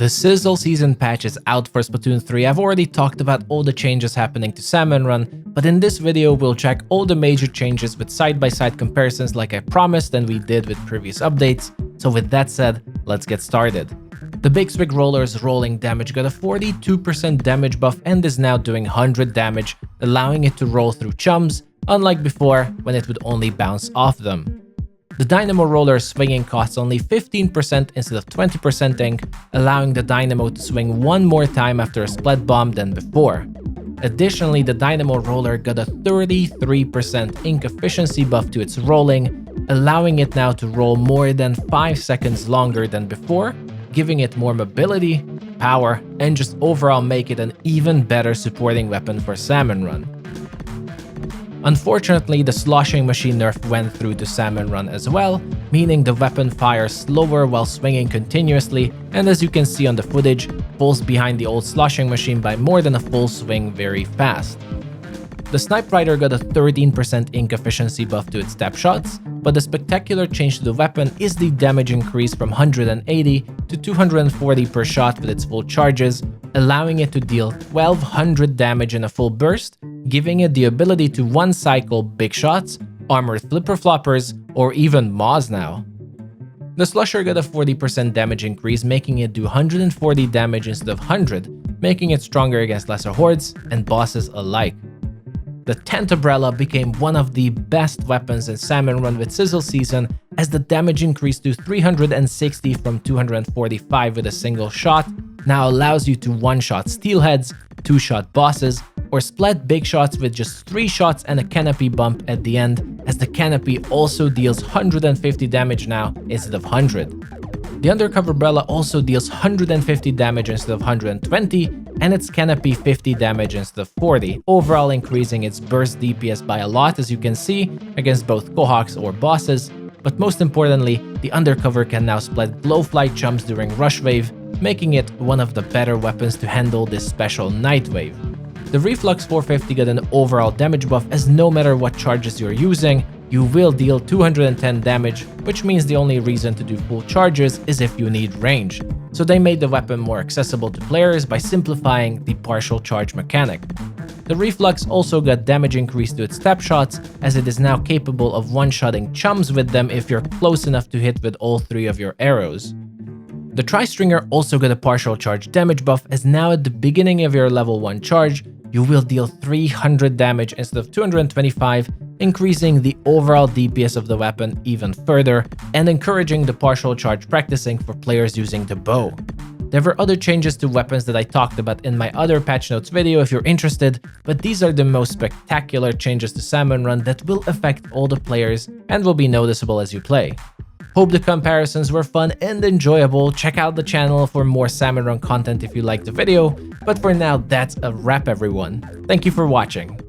The Sizzle season patch is out for Splatoon 3. I've already talked about all the changes happening to Salmon Run, but in this video we'll check all the major changes with side-by-side comparisons like I promised and we did with previous updates. So with that said, let's get started. The Big Swig Roller's rolling damage got a 42% damage buff and is now doing 100 damage, allowing it to roll through chums, unlike before when it would only bounce off them. The Dynamo Roller's swinging costs only 15% instead of 20% ink, allowing the Dynamo to swing one more time after a splat bomb than before. Additionally, the Dynamo Roller got a 33% ink efficiency buff to its rolling, allowing it now to roll more than 5 seconds longer than before, giving it more mobility, power, and just overall make it an even better supporting weapon for Salmon Run. Unfortunately, the sloshing machine nerf went through to Salmon Run as well, meaning the weapon fires slower while swinging continuously, and as you can see on the footage, falls behind the old sloshing machine by more than a full swing very fast. The Snipe Rider got a 13% ink efficiency buff to its tap shots, but the spectacular change to the weapon is the damage increase from 180 to 240 per shot with its full charges, allowing it to deal 1200 damage in a full burst, giving it the ability to one-cycle big shots, armored flipper-floppers, or even Maws now. The Slusher got a 40% damage increase, making it do 140 damage instead of 100, making it stronger against lesser hordes and bosses alike. The Tent Umbrella became one of the best weapons in Salmon Run with Sizzle season, as the damage increased to 360 from 245 with a single shot, now allows you to one-shot steelheads, two-shot bosses, or splat big shots with just 3 shots and a canopy bump at the end, as the canopy also deals 150 damage now instead of 100. The Undercover Umbrella also deals 150 damage instead of 120, and its canopy 50 damage instead of 40, overall increasing its burst DPS by a lot, as you can see, against both Quahawks or bosses, but most importantly, the Undercover can now split Glowfly chums during Rush Wave, making it one of the better weapons to handle this special Night Wave. The Reflux 450 got an overall damage buff, as no matter what charges you're using, you will deal 210 damage, which means the only reason to do full charges is if you need range. So they made the weapon more accessible to players by simplifying the partial charge mechanic. The Reflux also got damage increase to its tap shots, as it is now capable of one-shotting chums with them if you're close enough to hit with all 3 of your arrows. The Tri-Stringer also got a partial charge damage buff, as now at the beginning of your level 1 charge, you will deal 300 damage instead of 225, increasing the overall DPS of the weapon even further, and encouraging the partial charge practicing for players using the bow. There were other changes to weapons that I talked about in my other patch notes video if you're interested, but these are the most spectacular changes to Salmon Run that will affect all the players and will be noticeable as you play. Hope the comparisons were fun and enjoyable. Check out the channel for more Salmon Run content if you liked the video, but for now that's a wrap everyone. Thank you for watching.